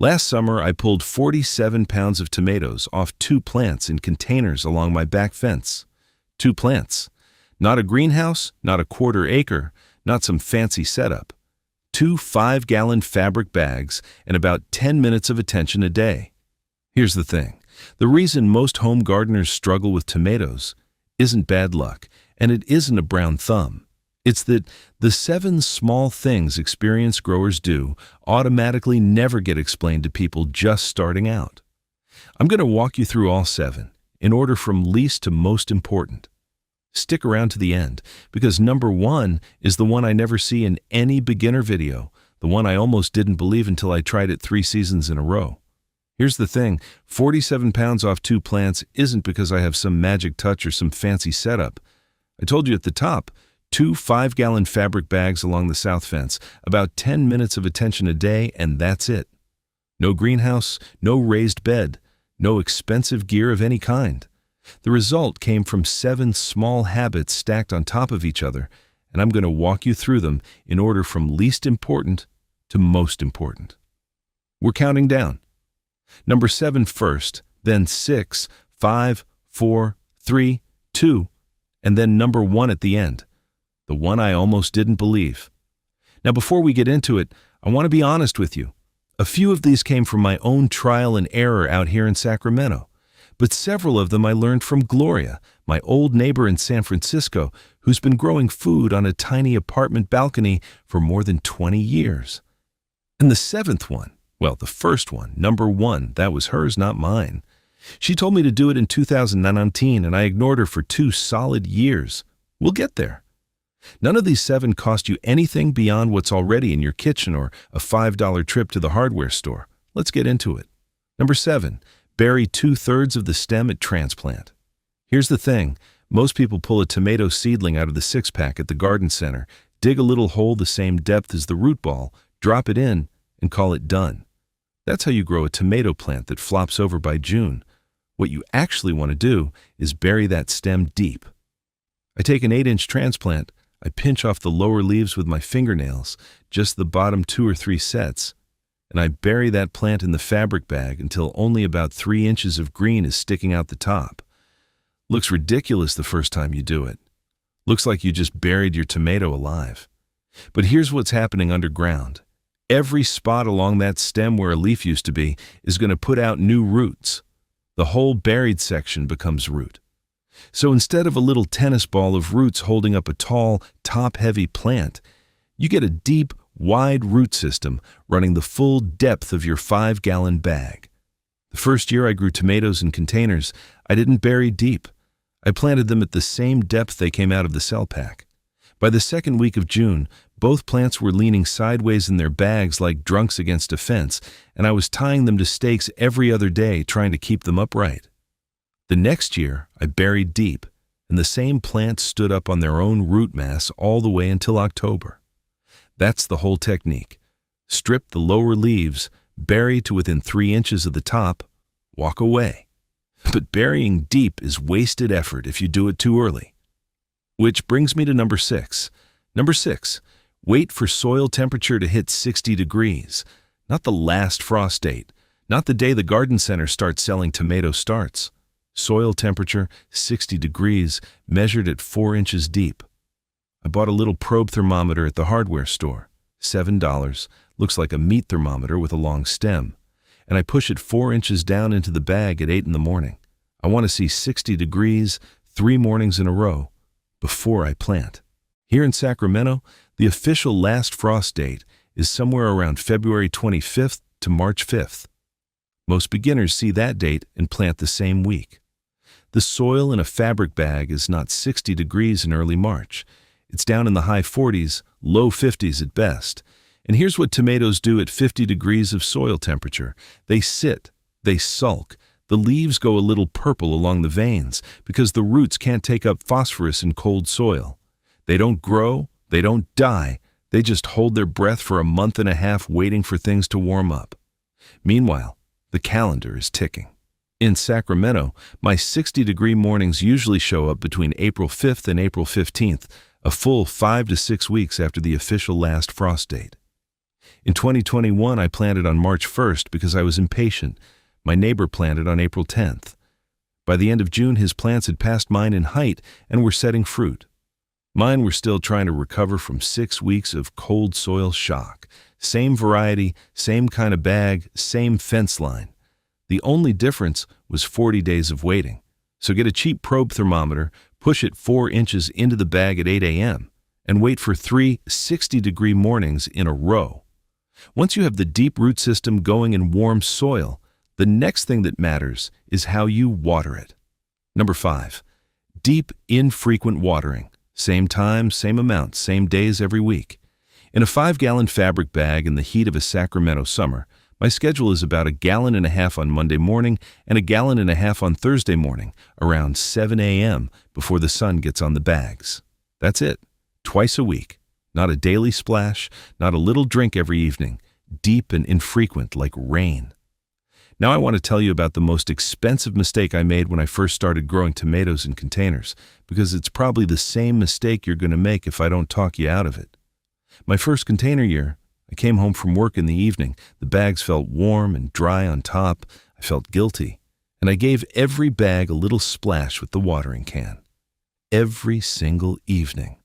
Last summer, I pulled 47 pounds of tomatoes off 2 plants in containers along my back fence. 2 plants. Not a greenhouse, not a quarter acre, not some fancy setup. 2 5-gallon fabric bags and about 10 minutes of attention a day. Here's the thing. The reason most home gardeners struggle with tomatoes isn't bad luck, and it isn't a brown thumb. It's that the 7 small things experienced growers do automatically never get explained to people just starting out. I'm going to walk you through all 7, in order from least to most important. Stick around to the end, because number 1 is the one I never see in any beginner video, the one I almost didn't believe until I tried it 3 seasons in a row. Here's the thing, 47 pounds off 2 plants isn't because I have some magic touch or some fancy setup. I told you at the top, 2 5-gallon fabric bags along the south fence, about 10 minutes of attention a day, and that's it. No greenhouse, no raised bed, no expensive gear of any kind. The result came from 7 small habits stacked on top of each other, and I'm going to walk you through them in order from least important to most important. We're counting down. Number 7 first, then 6, 5, 4, 3, 2, and then number 1 at the end. The one I almost didn't believe. Now, before we get into it, I want to be honest with you. A few of these came from my own trial and error out here in Sacramento, but several of them I learned from Gloria, my old neighbor in San Francisco, who's been growing food on a tiny apartment balcony for more than 20 years. And the 7th one, well, the first one, number 1, that was hers, not mine. She told me to do it in 2019, and I ignored her for 2 solid years. We'll get there. None of these 7 cost you anything beyond what's already in your kitchen or a $5 trip to the hardware store. Let's get into it. Number 7, bury 2/3 of the stem at transplant. Here's the thing. Most people pull a tomato seedling out of the 6-pack at the garden center, dig a little hole the same depth as the root ball, drop it in, and call it done. That's how you grow a tomato plant that flops over by June. What you actually want to do is bury that stem deep. I take an 8-inch transplant, I pinch off the lower leaves with my fingernails, just the bottom 2 or 3 sets, and I bury that plant in the fabric bag until only about 3 inches of green is sticking out the top. Looks ridiculous the first time you do it. Looks like you just buried your tomato alive. But here's what's happening underground. Every spot along that stem where a leaf used to be is going to put out new roots. The whole buried section becomes root. So instead of a little tennis ball of roots holding up a tall, top-heavy plant, you get a deep, wide root system running the full depth of your 5-gallon bag. The first year I grew tomatoes in containers, I didn't bury deep. I planted them at the same depth they came out of the cell pack. By the 2nd week of June, both plants were leaning sideways in their bags like drunks against a fence, and I was tying them to stakes every other day trying to keep them upright. The next year, I buried deep, and the same plants stood up on their own root mass all the way until October. That's the whole technique. Strip the lower leaves, bury to within 3 inches of the top, walk away. But burying deep is wasted effort if you do it too early. Which brings me to number 6. Number 6, wait for soil temperature to hit 60 degrees, not the last frost date, not the day the garden center starts selling tomato starts. Soil temperature, 60 degrees, measured at 4 inches deep. I bought a little probe thermometer at the hardware store, $7, looks like a meat thermometer with a long stem, and I push it 4 inches down into the bag at 8 in the morning. I want to see 60 degrees 3 mornings in a row before I plant. Here in Sacramento, the official last frost date is somewhere around February 25th to March 5th. Most beginners see that date and plant the same week. The soil in a fabric bag is not 60 degrees in early March. It's down in the high 40s, low 50s at best. And here's what tomatoes do at 50 degrees of soil temperature. They sit, they sulk. The leaves go a little purple along the veins because the roots can't take up phosphorus in cold soil. They don't grow, they don't die, they just hold their breath for a month and a half waiting for things to warm up. Meanwhile, the calendar is ticking. In Sacramento, my 60-degree mornings usually show up between April 5th and April 15th, a full 5 to 6 weeks after the official last frost date. In 2021, I planted on March 1st because I was impatient. My neighbor planted on April 10th. By the end of June, his plants had passed mine in height and were setting fruit. Mine were still trying to recover from 6 weeks of cold soil shock. Same variety, same kind of bag, same fence line. The only difference was 40 days of waiting. So get a cheap probe thermometer, push it 4 inches into the bag at 8 a.m., and wait for 3 60-degree mornings in a row. Once you have the deep root system going in warm soil, the next thing that matters is how you water it. Number 5, deep, infrequent watering. Same time, same amount, same days every week. In a 5-gallon fabric bag in the heat of a Sacramento summer, my schedule is about 1.5 gallons on Monday morning and 1.5 gallons on Thursday morning, around 7 a.m. before the sun gets on the bags. That's it. Twice a week. Not a daily splash, not a little drink every evening. Deep and infrequent like rain. Now I want to tell you about the most expensive mistake I made when I first started growing tomatoes in containers, because it's probably the same mistake you're going to make if I don't talk you out of it. My first container year, I came home from work in the evening. The bags felt warm and dry on top. I felt guilty, and I gave every bag a little splash with the watering can. Every single evening.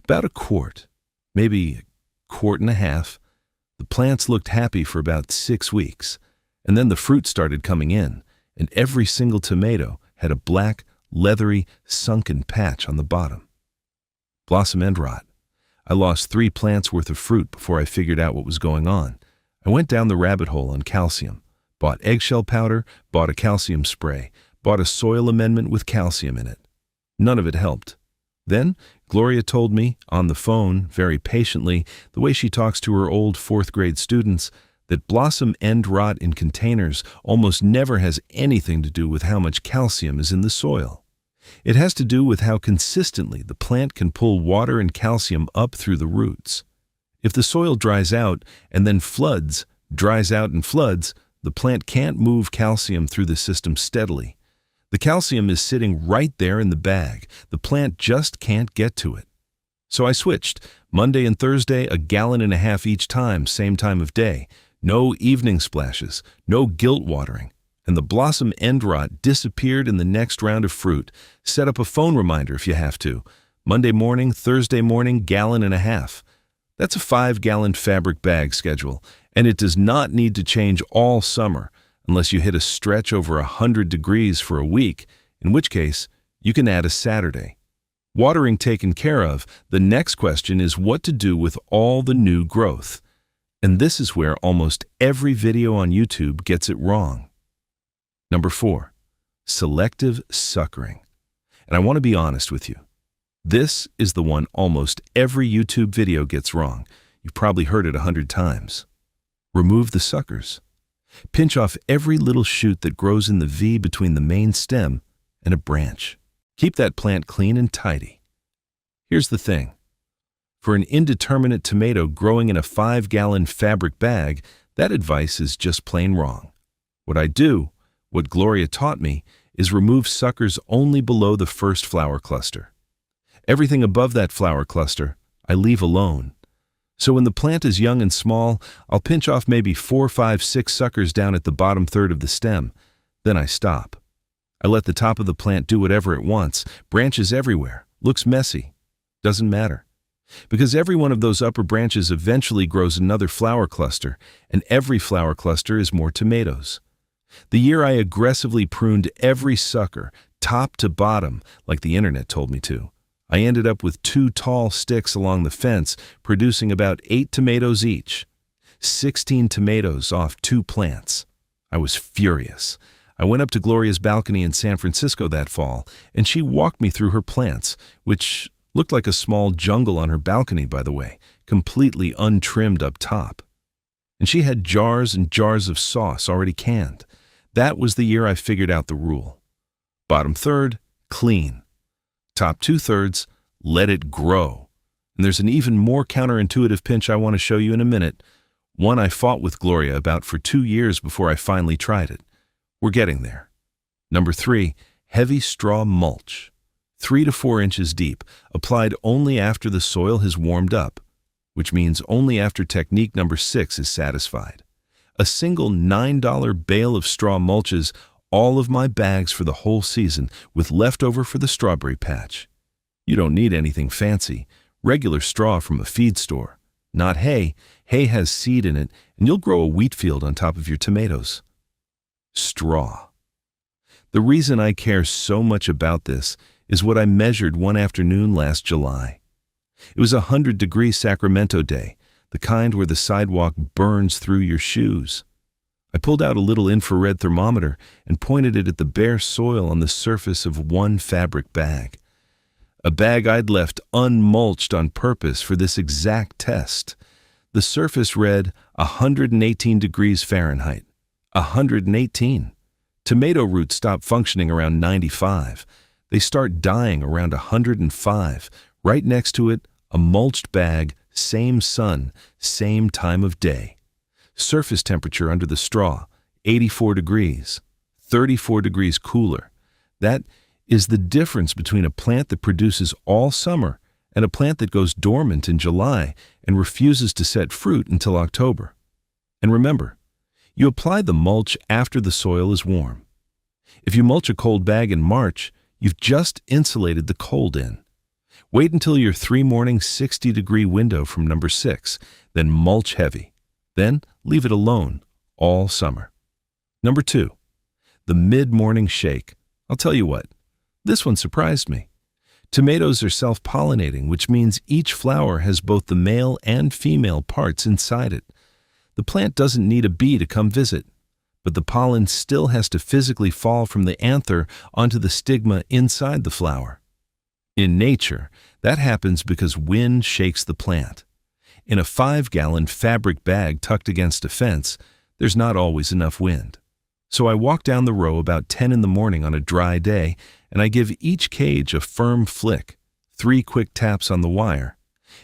About a quart, maybe 1.5 quarts. The plants looked happy for about 6 weeks. And then the fruit started coming in, and every single tomato had a black, leathery, sunken patch on the bottom. Blossom end rot. I lost 3 plants worth of fruit before I figured out what was going on. I went down the rabbit hole on calcium, bought eggshell powder, bought a calcium spray, bought a soil amendment with calcium in it. None of it helped. Then Gloria told me, on the phone, very patiently, the way she talks to her old 4th-grade students, that blossom end rot in containers almost never has anything to do with how much calcium is in the soil. It has to do with how consistently the plant can pull water and calcium up through the roots. If the soil dries out and then floods, dries out and floods, the plant can't move calcium through the system steadily. The calcium is sitting right there in the bag. The plant just can't get to it. So I switched. Monday and Thursday, 1.5 gallons each time, same time of day. No evening splashes, no guilt watering, and the blossom end rot disappeared in the next round of fruit. Set up a phone reminder if you have to. Monday morning, Thursday morning, 1.5 gallons. That's a 5-gallon fabric bag schedule, and it does not need to change all summer unless you hit a stretch over 100 degrees for a week, in which case you can add a Saturday. Watering taken care of, the next question is what to do with all the new growth. And this is where almost every video on YouTube gets it wrong. Number 4, selective suckering. And I want to be honest with you. This is the one almost every YouTube video gets wrong. You've probably heard it 100 times. Remove the suckers. Pinch off every little shoot that grows in the V between the main stem and a branch. Keep that plant clean and tidy. Here's the thing. For an indeterminate tomato growing in a 5-gallon fabric bag, that advice is just plain wrong. What I do, what Gloria taught me, is remove suckers only below the first flower cluster. Everything above that flower cluster, I leave alone. So when the plant is young and small, I'll pinch off maybe 4, 5, 6 suckers down at the bottom third of the stem. Then I stop. I let the top of the plant do whatever it wants. Branches everywhere. Looks messy. Doesn't matter. Because every one of those upper branches eventually grows another flower cluster, and every flower cluster is more tomatoes. The year I aggressively pruned every sucker, top to bottom, like the internet told me to, I ended up with 2 tall sticks along the fence, producing about 8 tomatoes each. 16 tomatoes off 2 plants. I was furious. I went up to Gloria's balcony in San Francisco that fall, and she walked me through her plants, which looked like a small jungle on her balcony, by the way, completely untrimmed up top. And she had jars and jars of sauce already canned. That was the year I figured out the rule. Bottom third, clean. Top 2/3, let it grow. And there's an even more counterintuitive pinch I want to show you in a minute, one I fought with Gloria about for 2 years before I finally tried it. We're getting there. Number 3, heavy straw mulch. 3 to 4 inches deep, applied only after the soil has warmed up. which means only after technique number 6 is satisfied. A single $9 bale of straw mulches all of my bags for the whole season with leftover for the strawberry patch. You don't need anything fancy, regular straw from a feed store. Not hay. Hay has seed in it, and you'll grow a wheat field on top of your tomatoes. Straw. The reason I care so much about this is what I measured one afternoon last July. It was a 100-degree Sacramento day, the kind where the sidewalk burns through your shoes. I pulled out a little infrared thermometer and pointed it at the bare soil on the surface of one fabric bag. A bag I'd left unmulched on purpose for this exact test. The surface read 118 degrees Fahrenheit. 118. Tomato roots stop functioning around 95. They start dying around 105. Right next to it, a mulched bag, same sun, same time of day. Surface temperature under the straw, 84 degrees, 34 degrees cooler. That is the difference between a plant that produces all summer and a plant that goes dormant in July and refuses to set fruit until October. And remember, you apply the mulch after the soil is warm. If you mulch a cold bag in March, you've just insulated the cold in. Wait until your 3-morning 60-degree window from number 6, then mulch heavy. Then leave it alone all summer. Number 2, the mid-morning shake. I'll tell you what, this one surprised me. Tomatoes are self-pollinating, which means each flower has both the male and female parts inside it. The plant doesn't need a bee to come visit, but the pollen still has to physically fall from the anther onto the stigma inside the flower. In nature, that happens because wind shakes the plant. In a 5-gallon fabric bag tucked against a fence, there's not always enough wind. So I walk down the row about 10 in the morning on a dry day, and I give each cage a firm flick, 3 quick taps on the wire,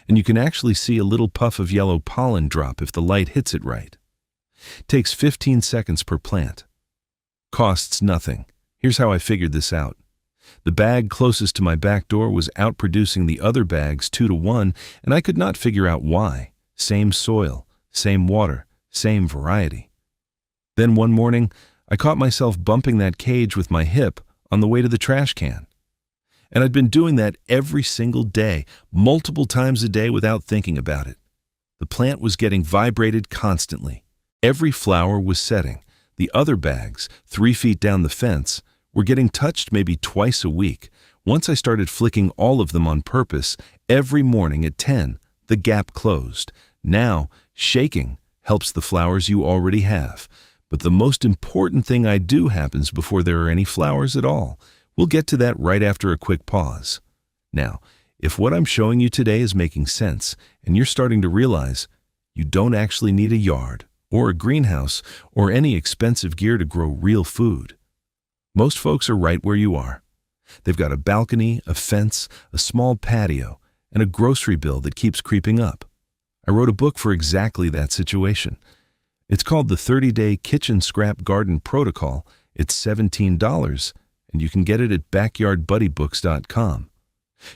and you can actually see a little puff of yellow pollen drop if the light hits it right. Takes 15 seconds per plant. Costs nothing. Here's how I figured this out. The bag closest to my back door was outproducing the other bags 2-to-1, and I could not figure out why. Same soil, same water, same variety. Then one morning, I caught myself bumping that cage with my hip on the way to the trash can. And I'd been doing that every single day, multiple times a day without thinking about it. The plant was getting vibrated constantly. Every flower was setting. The other bags, 3 feet down the fence, were getting touched maybe twice a week. Once I started flicking all of them on purpose, every morning at 10, the gap closed. Now, shaking helps the flowers you already have. But the most important thing I do happens before there are any flowers at all. We'll get to that right after a quick pause. Now, if what I'm showing you today is making sense, and you're starting to realize you don't actually need a yard, or a greenhouse, or any expensive gear to grow real food. Most folks are right where you are. They've got a balcony, a fence, a small patio, and a grocery bill that keeps creeping up. I wrote a book for exactly that situation. It's called the 30-Day Kitchen Scrap Garden Protocol. It's $17, and you can get it at backyardbuddybooks.com.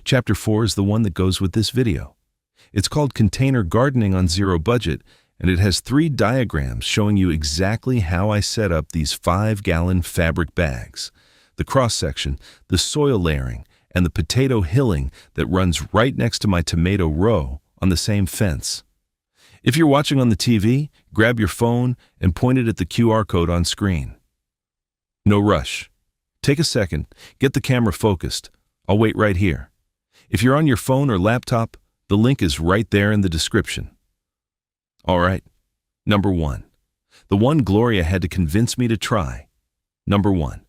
Chapter 4 is the one that goes with this video. It's called Container Gardening on Zero Budget, and it has 3 diagrams showing you exactly how I set up these 5-gallon fabric bags. The cross-section, the soil layering, and the potato hilling that runs right next to my tomato row on the same fence. If you're watching on the TV, grab your phone and point it at the QR code on screen. No rush. Take a second, get the camera focused. I'll wait right here. If you're on your phone or laptop, the link is right there in the description. All right, number 1. The one Gloria had to convince me to try. Number 1.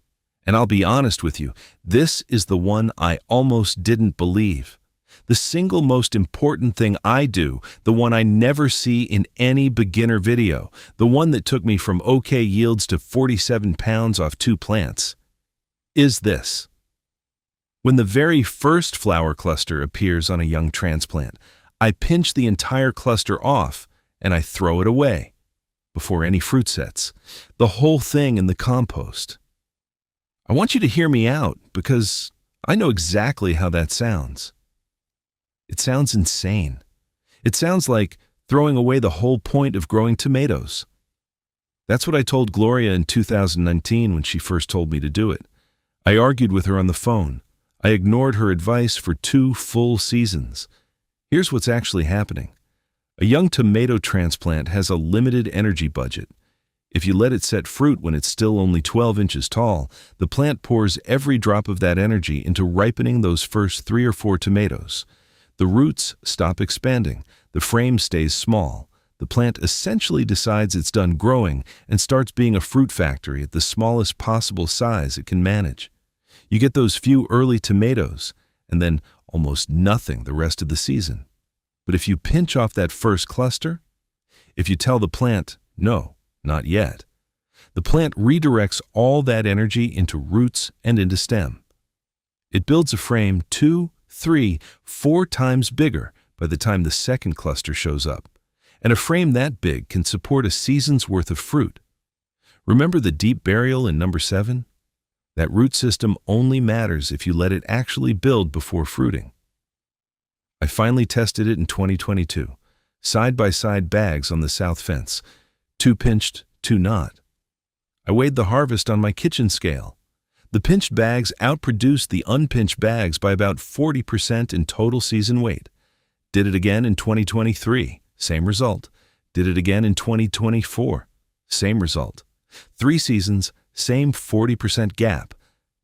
And I'll be honest with you, this is the one I almost didn't believe. The single most important thing I do, the one I never see in any beginner video, the one that took me from okay yields to 47 pounds off 2 plants, is this. When the very first flower cluster appears on a young transplant, I pinch the entire cluster off and I throw it away before any fruit sets, the whole thing in the compost. I want you to hear me out because I know exactly how that sounds. It sounds insane. It sounds like throwing away the whole point of growing tomatoes. That's what I told Gloria in 2019 when she first told me to do it. I argued with her on the phone. I ignored her advice for 2 full seasons. Here's what's actually happening. A young tomato transplant has a limited energy budget. If you let it set fruit when it's still only 12 inches tall, the plant pours every drop of that energy into ripening those first 3 or 4 tomatoes. The roots stop expanding, the frame stays small. The plant essentially decides it's done growing and starts being a fruit factory at the smallest possible size it can manage. You get those few early tomatoes, and then almost nothing the rest of the season. But if you pinch off that first cluster, if you tell the plant, no, not yet, the plant redirects all that energy into roots and into stem. It builds a frame 2, 3, 4 times bigger by the time the second cluster shows up. And a frame that big can support a season's worth of fruit. Remember the deep burial in number 7? That root system only matters if you let it actually build before fruiting. I finally tested it in 2022. Side-by-side bags on the south fence. 2 pinched, 2 not. I weighed the harvest on my kitchen scale. The pinched bags outproduced the unpinched bags by about 40% in total season weight. Did it again in 2023. Same result. Did it again in 2024. Same result. 3 seasons, same 40% gap.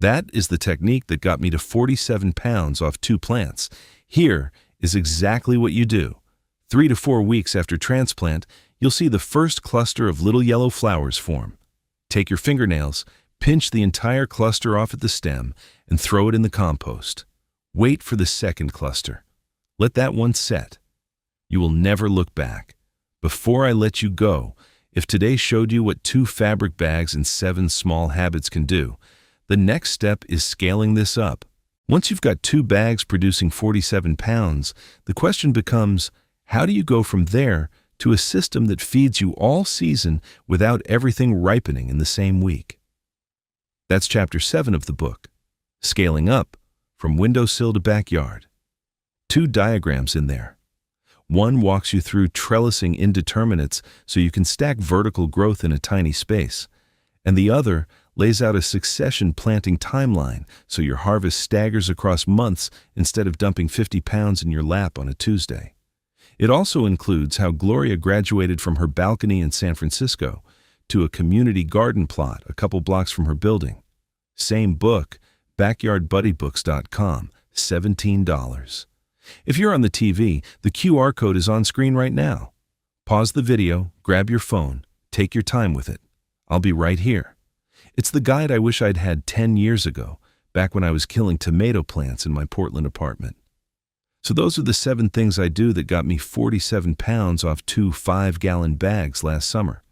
That is the technique that got me to 47 pounds off 2 plants. Here is exactly what you do. 3 to 4 weeks after transplant, you'll see the first cluster of little yellow flowers form. Take your fingernails, pinch the entire cluster off at the stem, and throw it in the compost. Wait for the second cluster. Let that one set. You will never look back. Before I let you go, if today showed you what 2 fabric bags and 7 small habits can do, the next step is scaling this up. Once you've got 2 bags producing 47 pounds, the question becomes, how do you go from there to a system that feeds you all season without everything ripening in the same week? That's chapter 7 of the book, Scaling Up, from Windowsill to Backyard. 2 diagrams in there. One walks you through trellising indeterminates so you can stack vertical growth in a tiny space, and the other lays out a succession planting timeline so your harvest staggers across months instead of dumping 50 pounds in your lap on a Tuesday. It also includes how Gloria graduated from her balcony in San Francisco to a community garden plot a couple blocks from her building. Same book, backyardbuddybooks.com, $17. If you're on the TV, the QR code is on screen right now. Pause the video, grab your phone, take your time with it. I'll be right here. It's the guide I wish I'd had 10 years ago, back when I was killing tomato plants in my Portland apartment. So those are the 7 things I do that got me 47 pounds off 2 5-gallon bags last summer.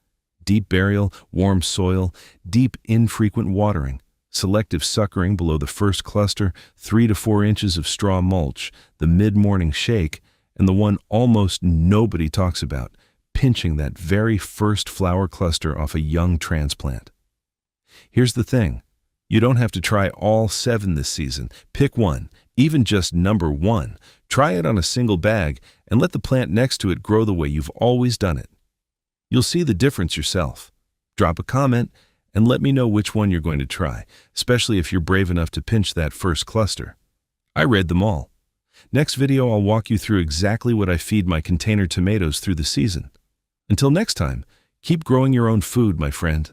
Deep burial, warm soil, deep infrequent watering, selective suckering below the first cluster, 3 to 4 inches of straw mulch, the mid-morning shake, and the one almost nobody talks about, pinching that very first flower cluster off a young transplant. Here's the thing. You don't have to try all 7 this season. Pick one, even just number 1. Try it on a single bag and let the plant next to it grow the way you've always done it. You'll see the difference yourself. Drop a comment and let me know which one you're going to try, especially if you're brave enough to pinch that first cluster. I read them all. Next video, I'll walk you through exactly what I feed my container tomatoes through the season. Until next time, keep growing your own food, my friend.